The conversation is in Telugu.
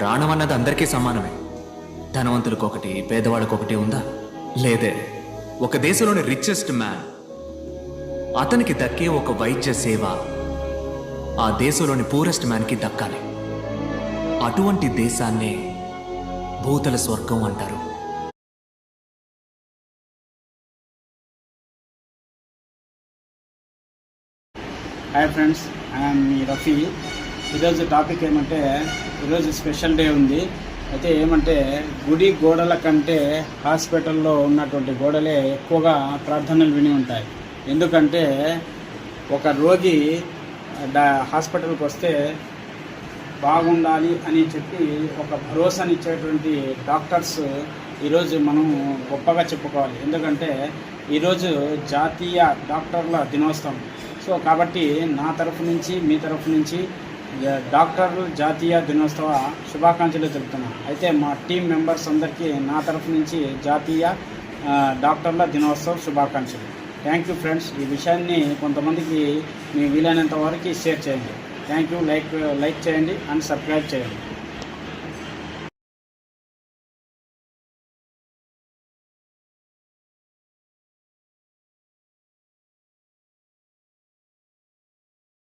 ప్రాణం అన్నది అందరికీ సమానమే. ధనవంతులకు ఒకటి, పేదవాళ్ళకు ఒకటి ఉందా? లేదే. ఒక దేశంలోని రిచెస్ట్ మ్యాన్, అతనికి దక్కే ఒక వైద్య సేవ ఆ దేశంలోని పూరెస్ట్ మ్యాన్కి దక్కాలి. అటువంటి దేశాన్నే భూతల స్వర్గం అంటారు. హాయ్ ఫ్రెండ్స్, ఐఎమ్ మీ రఫీ. ఈరోజు టాపిక్ ఏమంటే, ఈరోజు స్పెషల్ డే ఉంది. అయితే ఏమంటే, గుడి గోడల కంటే హాస్పిటల్లో ఉన్నటువంటి గోడలే ఎక్కువగా ప్రార్థనలు విని ఉంటాయి. ఎందుకంటే ఒక రోగి హాస్పిటల్కి వస్తే బాగుండాలి అని చెప్పి ఒక భరోసానిచ్చేటువంటి డాక్టర్స్ ఈరోజు మనం గొప్పగా చెప్పుకోవాలి. ఎందుకంటే ఈరోజు జాతీయ డాక్టర్ల దినోత్సవం. సో కాబట్టి నా తరఫు నుంచి, మీ తరఫు నుంచి డాక్టర్లు జాతీయ దినోత్సవ శుభాకాంక్షలు తెలుపుతున్నాను. అయితే మా టీం మెంబర్స్ అందరికీ నా తరఫు నుంచి జాతీయ డాక్టర్ల దినోత్సవ శుభాకాంక్షలు. Thank you friends. ఈ విషయాన్ని కొంతమందికి మీ వీలైనంత వరకు షేర్ చేయండి. Thank you. లైక్ చేయండి అండ్ సబ్స్క్రైబ్ చేయండి.